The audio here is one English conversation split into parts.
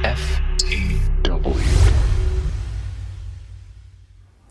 FTW.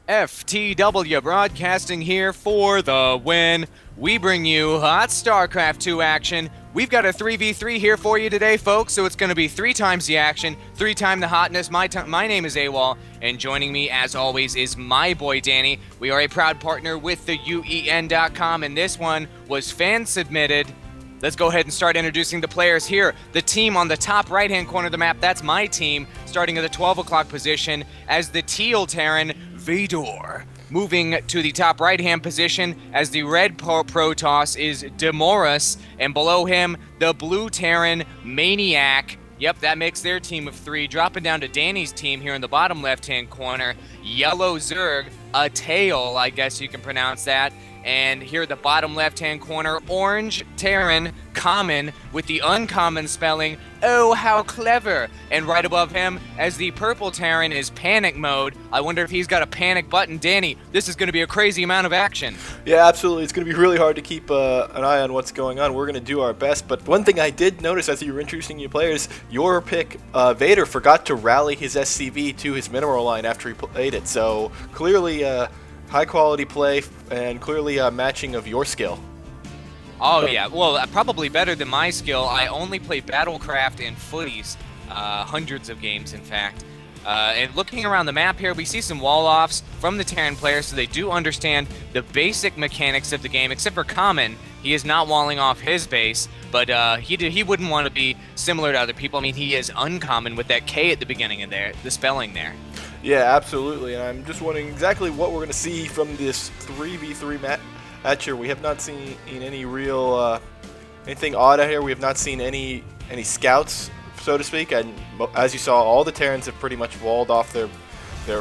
FTW broadcasting here for the win. We bring you hot Starcraft 2 action. We've got a 3v3 here for you today, folks, so it's going to be 3 times the action, 3 times the hotness. My name is ouii, and joining me, as always, is my boy Danny. We are a proud partner with the ouien.com, and this one was fan-submitted. Let's go ahead and start introducing the players here. The team on the top right-hand corner of the map, that's my team, starting at the 12 o'clock position as the teal Terran, Vador. Moving to the top right-hand position as the red Protoss is Demorus, and below him, the blue Terran, Maniak. Yep, that makes their team of 3. Dropping down to Danny's team here in the bottom left-hand corner, yellow Zerg, a tail, I guess you can pronounce that. And here at the bottom left-hand corner, orange Terran, common, with the uncommon spelling, oh, how clever. And right above him, as the purple Terran is panic mode. I wonder if he's got a panic button. Danny, this is going to be a crazy amount of action. Yeah, absolutely. It's going to be really hard to keep an eye on what's going on. We're going to do our best. But one thing I did notice as you were introducing your players, your pick, Vader, forgot to rally his SCV to his mineral line after he played it. So clearly high quality play and clearly matching of your skill. Oh yeah, well probably better than my skill. I only play Battlecraft and footies, hundreds of games in fact. And looking around the map here, we see some wall-offs from the Terran players, so they do understand the basic mechanics of the game, except for Common. He is not walling off his base, but he wouldn't want to be similar to other people. I mean, he is uncommon with that K at the beginning of there, the spelling there. Yeah, absolutely. And I'm just wondering exactly what we're going to see from this 3v3 match here. We have not seen any real anything odd out here. We have not seen any scouts, so to speak. And as you saw, all the Terrans have pretty much walled off their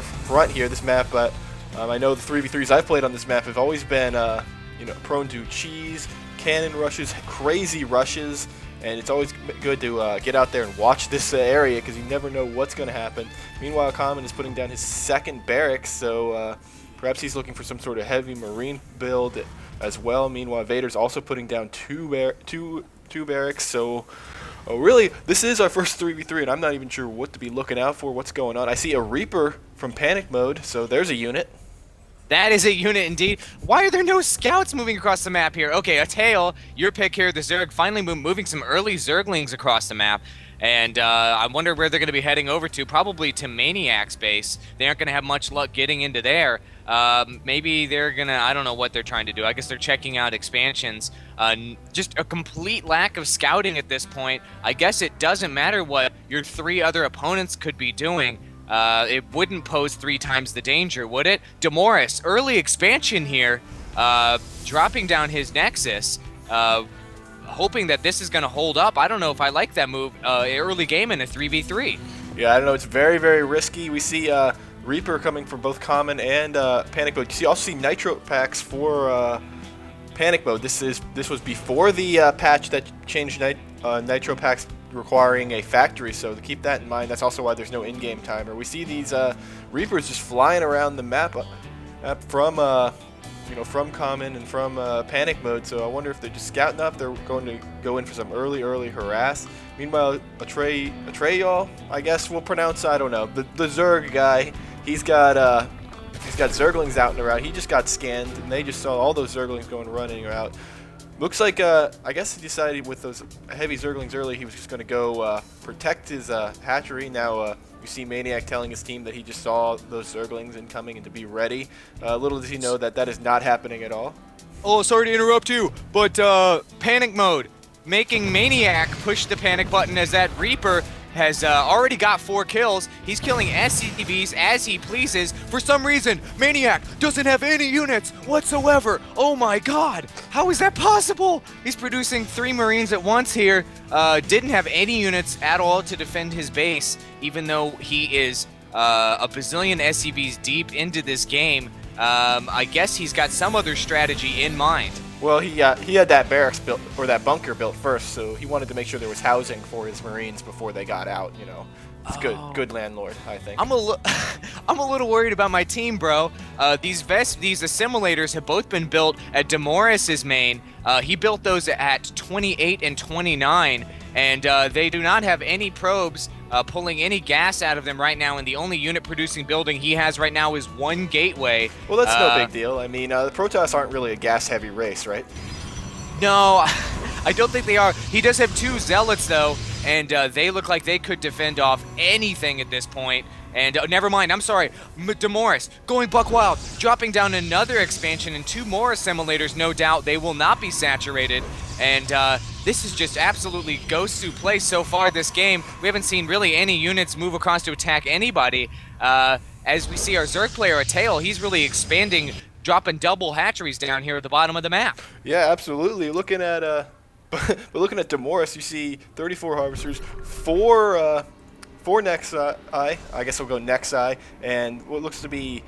front here. This map, but I know the 3v3s I've played on this map have always been prone to cheese, cannon rushes, crazy rushes. And it's always good to get out there and watch this area because you never know what's going to happen. Meanwhile, Common is putting down his second barracks, so perhaps he's looking for some sort of heavy marine build as well. Meanwhile, Vader's also putting down two barracks. So really, this is our first 3v3, and I'm not even sure what to be looking out for, what's going on. I see a Reaper from panic mode, so there's a unit. That is a unit indeed. Why are there no scouts moving across the map here? Okay, a tail, your pick here, the Zerg, finally moving some early Zerglings across the map. And I wonder where they're going to be heading over to. Probably to Maniac's base. They aren't going to have much luck getting into there. Maybe they're going to, I don't know what they're trying to do. I guess they're checking out expansions. Just a complete lack of scouting at this point. I guess it doesn't matter what your 3 other opponents could be doing. It wouldn't pose 3 times the danger, would it? Demorus, early expansion here, dropping down his Nexus, hoping that this is going to hold up. I don't know if I like that move early game in a 3v3. Yeah, I don't know. It's very, very risky. We see Reaper coming from both Common and Panic Mode. You also see Nitro packs for Panic Mode. This was before the patch that changed Nitro packs requiring a factory, so to keep that in mind. That's also why there's no in-game timer. We see these Reapers just flying around the map from from Common and from Panic Mode, so I wonder if they're just scouting up. They're going to go in for some early harass. Meanwhile, Atreyu, I guess we'll pronounce, I don't know, the Zerg guy, he's got Zerglings out and around. He just got scanned, and they just saw all those Zerglings going running out. Looks like, I guess he decided with those heavy Zerglings early, he was just going to go protect his hatchery. Now you see Maniac telling his team that he just saw those Zerglings incoming and to be ready. Little does he know that that is not happening at all. Oh, sorry to interrupt you, but panic mode, making Maniac push the panic button as that Reaper has already got 4 kills. He's killing SCVs as he pleases. For some reason, Maniac doesn't have any units whatsoever. Oh my god, how is that possible? He's producing 3 Marines at once here. Didn't have any units at all to defend his base, even though he is a bazillion SCVs deep into this game. I guess he's got some other strategy in mind. Well, he had that barracks built, or that bunker built first, so he wanted to make sure there was housing for his Marines before they got out, you know. It's good landlord, I think. I'm a little worried about my team, bro. These assimilators have both been built at Demorus's main. He built those at 28 and 29, and they do not have any probes pulling any gas out of them right now, and the only unit producing building he has right now is one gateway. Well, that's no big deal. I mean, the Protoss aren't really a gas-heavy race, right? No, I don't think they are. He does have 2 zealots, though, and they look like they could defend off anything at this point. And never mind, I'm sorry, Demorus going buck wild, dropping down another expansion and 2 more assimilators, no doubt. They will not be saturated. And this is just absolutely Gosu play so far this game. We haven't seen really any units move across to attack anybody. As we see our Zerg player, a tail, he's really expanding, dropping double hatcheries down here at the bottom of the map. Yeah, absolutely. Looking at but looking at Demorus, you see 34 harvesters, 4 next eye. I guess we'll go next eye, and what looks to be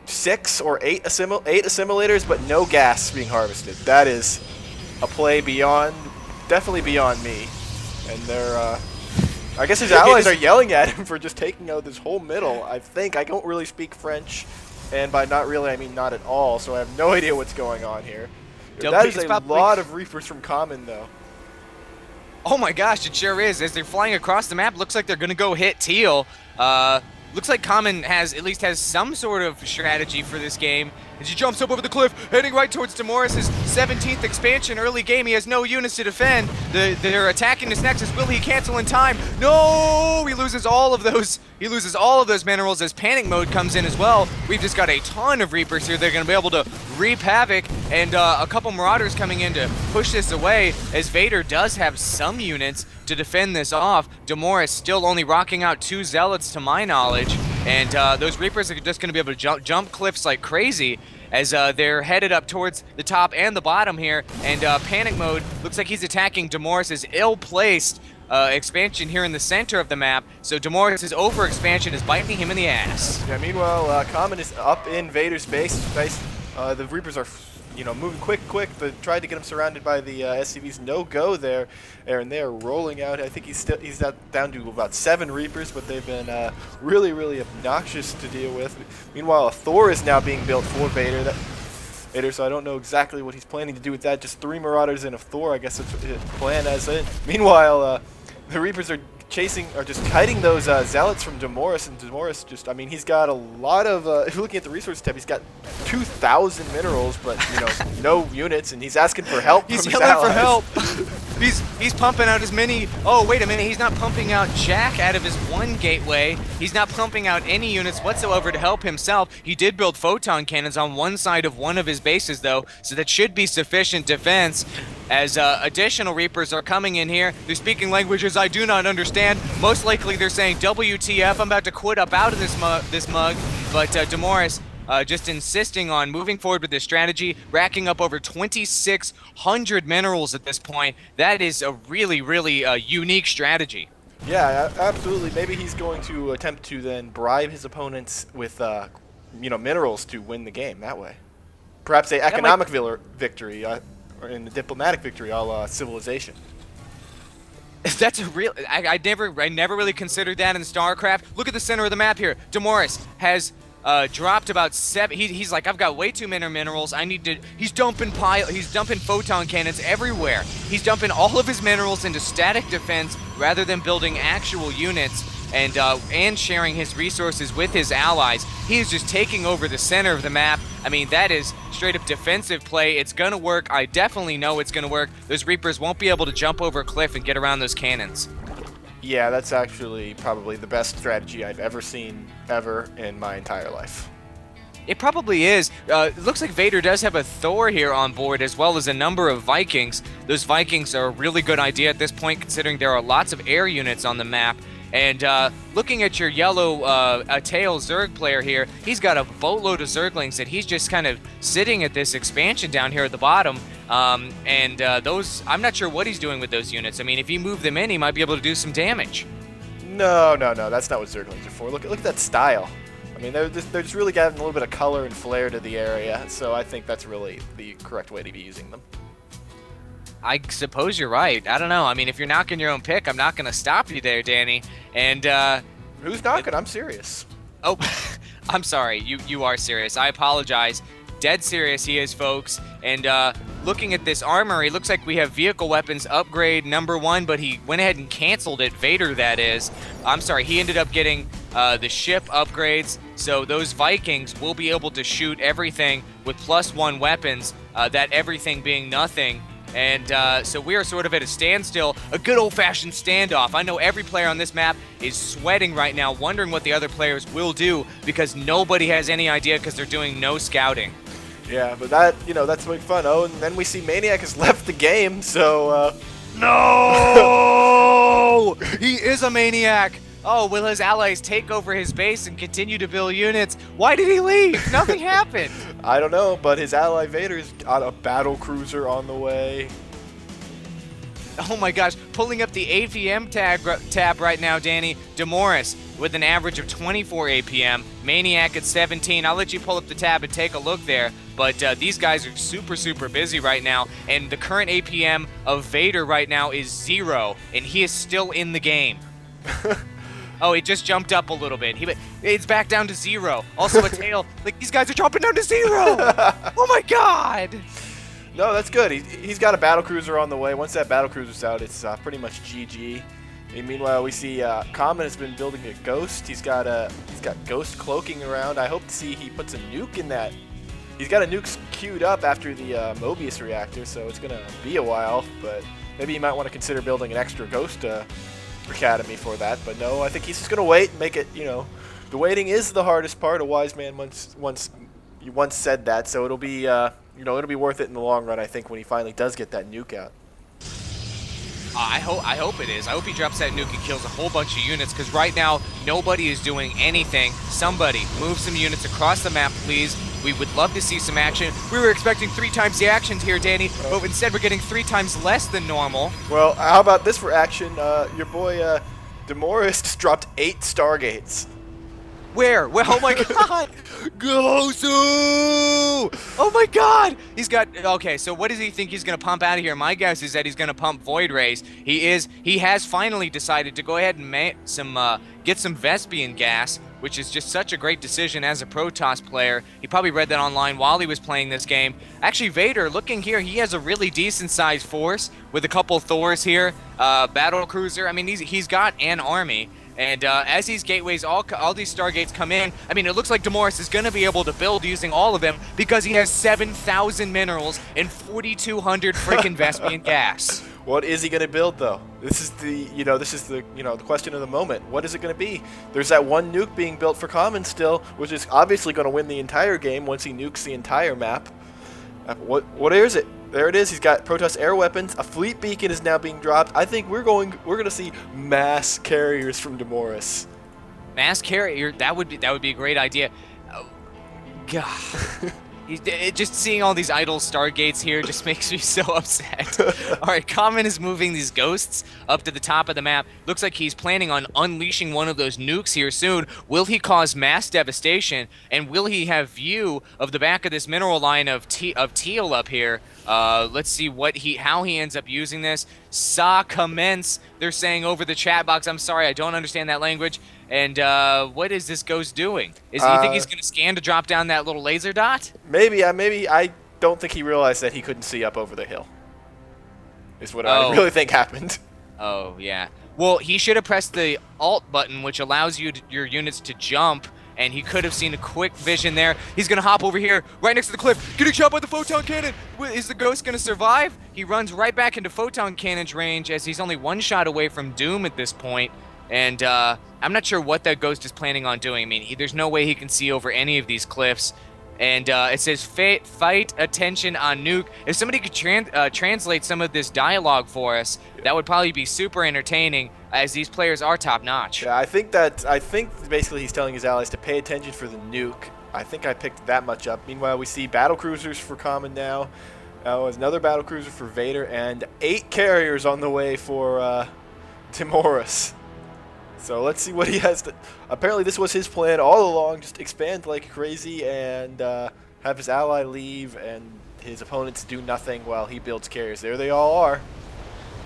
6 or 8 assimilators, but no gas being harvested. That is a play definitely beyond me. And they're, I guess his allies are yelling at him for just taking out this whole middle. I don't really speak French, and by not really, I mean not at all. So I have no idea what's going on here. That is a lot of Reapers from Common, though. Oh my gosh, it sure is. As they're flying across the map, looks like they're going to go hit Teal. Looks like Common at least has some sort of strategy for this game. As he jumps up over the cliff, heading right towards Demorus' 17th expansion. Early game, he has no units to defend. They're attacking this nexus. Will he cancel in time? No! He loses all of those. He loses all of those minerals as panic mode comes in as well. We've just got a ton of Reapers here. They're going to be able to reap havoc, and a couple Marauders coming in to push this away, as Vader does have some units to defend this off. Demorus still only rocking out 2 Zealots to my knowledge, and those Reapers are just going to be able to jump cliffs like crazy as they're headed up towards the top and the bottom here, and panic mode looks like he's attacking Demorus' ill-placed expansion here in the center of the map, so Demorus' over-expansion is biting him in the ass. Yeah, meanwhile, Common is up in Vader's base. The Reapers are, moving quick. They tried to get him surrounded by the SCVs. No go there, and they are rolling out. I think he's down to about 7 Reapers, but they've been really, really obnoxious to deal with. Meanwhile, a Thor is now being built for Vader. So I don't know exactly what he's planning to do with that. Just 3 Marauders and a Thor, I guess it's his plan as it. Meanwhile, the Reapers are just kiting those Zealots from Demorus, and Demorus just, I mean, he's got a lot of, if you're looking at the resource tab, he's got 2,000 minerals, but, no units, and he's asking for help He's from his yelling allies. for help. He's pumping out as many, oh, wait a minute, he's not pumping out Jack out of his 1 gateway. He's not pumping out any units whatsoever to help himself. He did build photon cannons on one side of one of his bases, though, so that should be sufficient defense. As additional Reapers are coming in here. They're speaking languages I do not understand. Most likely they're saying, WTF, I'm about to quit up out of this mug. But Demorus just insisting on moving forward with this strategy, racking up over 2,600 minerals at this point. That is a really, really unique strategy. Yeah, absolutely. Maybe he's going to attempt to then bribe his opponents with, minerals to win the game that way. Perhaps an economic victory. Or in the diplomatic victory, a la Civilization. That's a real. I never really considered that in StarCraft. Look at the center of the map here. Demorus has dropped about 7. He's like, I've got way too many minerals. I need to. He's dumping photon cannons everywhere. He's dumping all of his minerals into static defense rather than building actual units and sharing his resources with his allies. He is just taking over the center of the map. I mean, that is straight up defensive play. It's gonna work. I definitely know it's gonna work. Those Reapers won't be able to jump over a cliff and get around those cannons. Yeah, that's actually probably the best strategy I've ever seen in my entire life. It probably is. It looks like Vader does have a Thor here on board, as well as a number of Vikings. Those Vikings are a really good idea at this point, considering there are lots of air units on the map. And looking at your yellow tail Zerg player here, he's got a boatload of Zerglings that he's just kind of sitting at this expansion down here at the bottom. Those, I'm not sure what he's doing with those units. I mean, if you move them in, he might be able to do some damage. No, that's not what Zerglings are for. Look at that style. I mean, they're just really adding a little bit of color and flair to the area, so I think that's really the correct way to be using them. I suppose you're right. I don't know. I mean, if you're knocking your own pick, I'm not going to stop you there, Danny. And who's knocking? I'm serious. Oh, I'm sorry. You are serious. I apologize. Dead serious he is, folks. And looking at this armory, looks like we have vehicle weapons upgrade #1, but he went ahead and canceled it. Vader, that is. I'm sorry, he ended up getting the ship upgrades, so those Vikings will be able to shoot everything with +1 weapons, that everything being nothing. And so we are sort of at a standstill, a good old-fashioned standoff. I know every player on this map is sweating right now, wondering what the other players will do, because nobody has any idea because they're doing no scouting. Yeah, but that, that's really fun. Oh, and then we see Maniak has left the game, so, No! He is a Maniac! Oh, will his allies take over his base and continue to build units? Why did he leave? Nothing happened. I don't know, but his ally Vader's got a battle cruiser on the way. Oh my gosh, pulling up the APM tab right now, Danny. Demorus with an average of 24 APM. Maniac at 17. I'll let you pull up the tab and take a look there. But these guys are super, super busy right now. And the current APM of Vader right now is 0. And he is still in the game. Oh, it just jumped up a little bit. It's back down to 0. Also a tail. Like, these guys are dropping down to 0. Oh my god. No, that's good. He's got a battle cruiser on the way. Once that battle cruiser's out, it's pretty much GG. And meanwhile, we see Common has been building a Ghost. He's got Ghost cloaking around. I hope to see he puts a nuke in that. He's got a nuke queued up after the Mobius reactor, so it's gonna be a while. But maybe you might want to consider building an extra Ghost Academy for that. But no, I think he's just gonna wait and make it. The waiting is the hardest part. A wise man once said that, so it'll be it'll be worth it in the long run, I think, when he finally does get that nuke out. I hope it is. I hope he drops that nuke and kills a whole bunch of units, because right now nobody is doing anything. Somebody move some units across the map, please. We would love to see some action. We were expecting 3 times the actions here, Danny, but instead we're getting 3 times less than normal. Well, how about this for action? Your boy Demorus just dropped 8 Stargates. Where? Oh my god! Gosu! Oh my god! He's got... Okay, so what does he think he's going to pump out of here? My guess is that he's going to pump Void Rays. He has finally decided to go ahead and get some Vespian gas, which is just such a great decision as a Protoss player. He probably read that online while he was playing this game. Actually, Vader, looking here, he has a really decent-sized force with a couple Thors here, battle cruiser. I mean, he's got an army. And as these gateways, all these Stargates come in, I mean, it looks like Demorus is going to be able to build using all of them because he has 7,000 minerals and 4,200 freaking Vespian gas. What is he going to build, though? This is the question of the moment. What is it going to be? There's that one nuke being built for Common still, which is obviously going to win the entire game once he nukes the entire map. What is it? There it is. He's got Protoss air weapons. A fleet beacon is now being dropped. I think we're going to see mass carriers from Demorus. Mass carrier? That would be a great idea. Oh, God. Just seeing all these idle Stargates here just makes me so upset. Alright, Common is moving these Ghosts up to the top of the map. Looks like he's planning on unleashing one of those nukes here soon. Will he cause mass devastation? And will he have view of the back of this mineral line of teal up here? Let's see how he ends up using this. Sa commence, they're saying over the chat box. I'm sorry, I don't understand that language. And what is this Ghost doing? You think he's going to scan to drop down that little laser dot? Maybe. I don't think he realized that he couldn't see up over the hill. Is what I really think happened. Oh, yeah. Well, he should have pressed the Alt button, which allows your units to jump, and he could have seen a quick vision there. He's going to hop over here, right next to the cliff, getting shot by the photon cannon. Is the Ghost going to survive? He runs right back into photon cannon's range, as he's only 1 shot away from Doom at this point. And I'm not sure what that Ghost is planning on doing. I mean, there's no way he can see over any of these cliffs. And it says, fight attention on nuke. If somebody could translate some of this dialogue for us, that would probably be super entertaining, as these players are top-notch. Yeah, I think basically he's telling his allies to pay attention for the nuke. I think I picked that much up. Meanwhile, we see battle cruisers for Common now. Another battle cruiser for Vader, and 8 carriers on the way for Demorus. So let's see what he has to... Apparently this was his plan all along, just expand like crazy and have his ally leave and his opponents do nothing while he builds carriers. There they all are.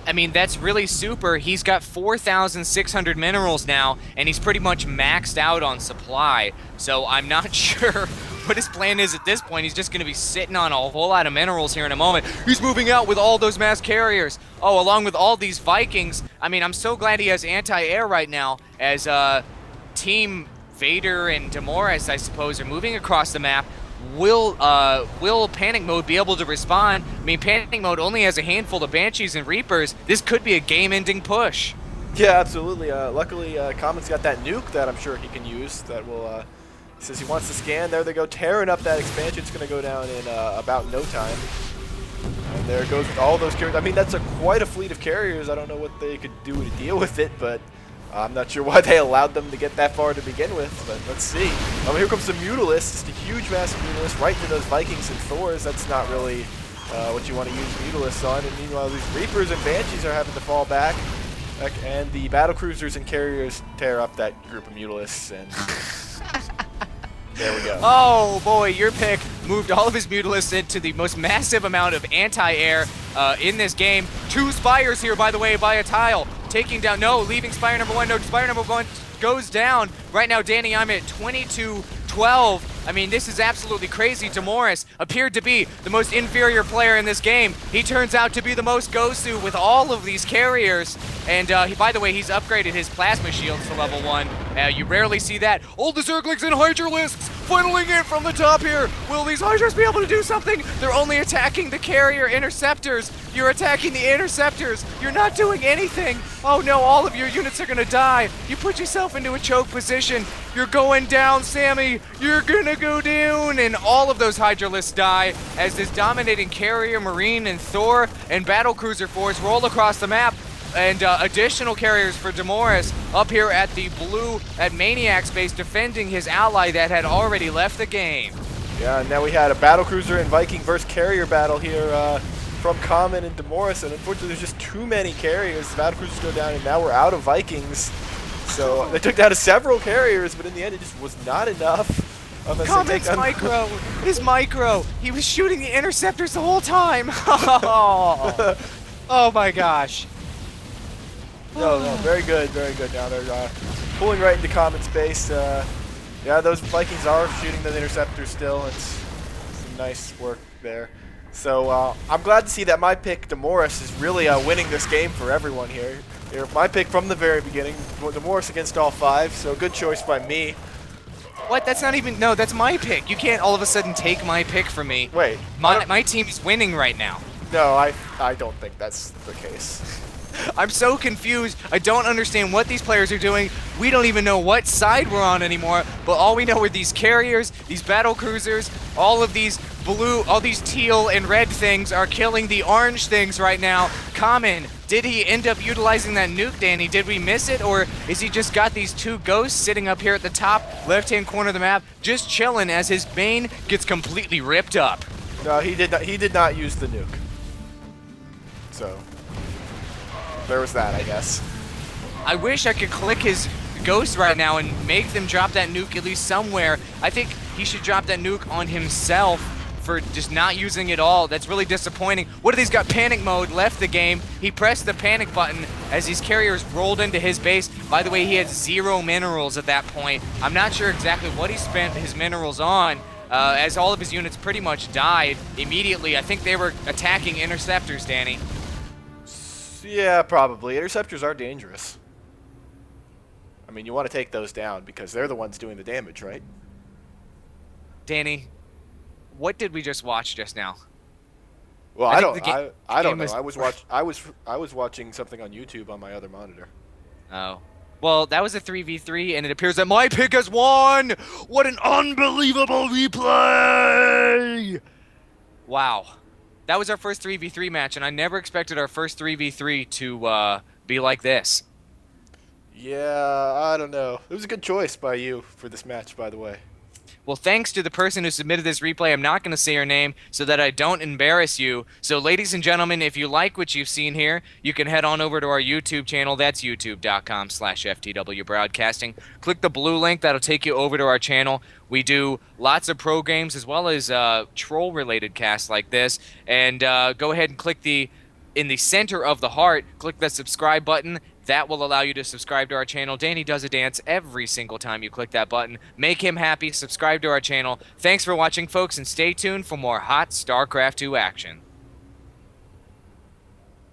I mean, that's really super. He's got 4,600 minerals now, and he's pretty much maxed out on supply. So I'm not sure what his plan is at this point. He's just going to be sitting on a whole lot of minerals here in a moment. He's moving out with all those mass carriers. Oh, along with all these Vikings. I mean, I'm so glad he has anti-air right now as Team Vador and Demorus, I suppose, are moving across the map. Will Panic Mode be able to respond? I mean, Panic Mode only has a handful of Banshees and Reapers. This could be a game-ending push. Yeah, absolutely. Luckily, Common's got that nuke that I'm sure he can use. That will. He says he wants to scan. There they go, tearing up that expansion. It's going to go down in about no time. And there it goes with all those carriers. I mean, that's quite a fleet of carriers. I don't know what they could do to deal with it, but I'm not sure why they allowed them to get that far to begin with. But let's see. Here comes the Mutalisk. Just a huge, massive Mutalisk right into those Vikings and Thors. That's not really what you want to use Mutalisks on. And meanwhile, these Reapers and Banshees are having to fall back. And the battle cruisers and carriers tear up that group of Mutalisks, and there we go. Oh boy, your pick moved all of his Mutalisks into the most massive amount of anti-air in this game. 2 Spires here, by the way, by a tile. Taking down, no, leaving Spire number 1. No, Spire number 1 goes down. Right now, Danny, I'm at 22-12. I mean, this is absolutely crazy. Demorus appeared to be the most inferior player in this game. He turns out to be the most Gosu with all of these carriers. And by the way, he's upgraded his plasma shields to level 1. You rarely see that. All the Zerglings and Hydralisks funneling in from the top here. Will these Hydras be able to do something? They're only attacking the carrier interceptors. You're attacking the interceptors. You're not doing anything. Oh no, all of your units are gonna die. You put yourself into a choke position. You're going down, Sammy. You're gonna go down. And all of those Hydralisks die as this dominating carrier, Marine, and Thor and battlecruiser force roll across the map. And additional carriers for Demorus up here at the blue, at Maniac's base, defending his ally that had already left the game. Yeah, and now we had a battlecruiser and Viking versus carrier battle here from Common and Demorus, and unfortunately there's just too many carriers. The battlecruisers go down, and now we're out of Vikings. So they took down several carriers, but in the end it just was not enough. Common's micro is micro. He was shooting the interceptors the whole time. Oh my gosh. No, very good, very good. Now they're pulling right into common space. Yeah, those Vikings are shooting the interceptors still. It's some nice work there. So I'm glad to see that my pick, Demorus, is really winning this game for everyone here. My pick from the very beginning, Demorus against all 5, so good choice by me. What? That's not even, no, that's my pick. You can't all of a sudden take my pick from me. Wait. My team is winning right now. No, I don't think that's the case. I'm so confused. I don't understand what these players are doing. We don't even know what side we're on anymore, but all we know are these carriers, these battle cruisers, all of these blue, all these teal and red things are killing the orange things right now. Common, did he end up utilizing that nuke, Danny? Did we miss it, or is he just got these 2 ghosts sitting up here at the top left-hand corner of the map, just chilling as his bane gets completely ripped up? No, he did not use the nuke. So there was that, I guess. I wish I could click his ghost right now and make them drop that nuke at least somewhere. I think he should drop that nuke on himself for just not using it all. That's really disappointing. What if he's got panic mode, left the game. He pressed the panic button as these carriers rolled into his base. By the way, he had 0 minerals at that point. I'm not sure exactly what he spent his minerals on, as all of his units pretty much died immediately. I think they were attacking interceptors, Danny. Yeah, probably. Interceptors are dangerous. I mean, you want to take those down because they're the ones doing the damage, right? Danny, what did we just watch just now? Well, I don't know. I was watching something on YouTube on my other monitor. Oh. Well, that was a 3v3, and it appears that my pick has won! What an unbelievable replay! Wow. That was our first 3v3 match, and I never expected our first 3v3 to be like this. Yeah, I don't know. It was a good choice by you for this match, by the way. Well, thanks to the person who submitted this replay, I'm not going to say her name so that I don't embarrass you. So, ladies and gentlemen, if you like what you've seen here, you can head on over to our YouTube channel. That's youtube.com/FTW Broadcasting. Click the blue link. That'll take you over to our channel. We do lots of pro games as well as troll-related casts like this. And go ahead and click the in the center of the heart, click the subscribe button. That will allow you to subscribe to our channel. Danny does a dance every single time you click that button. Make him happy. Subscribe to our channel. Thanks for watching, folks, and stay tuned for more hot StarCraft 2 action.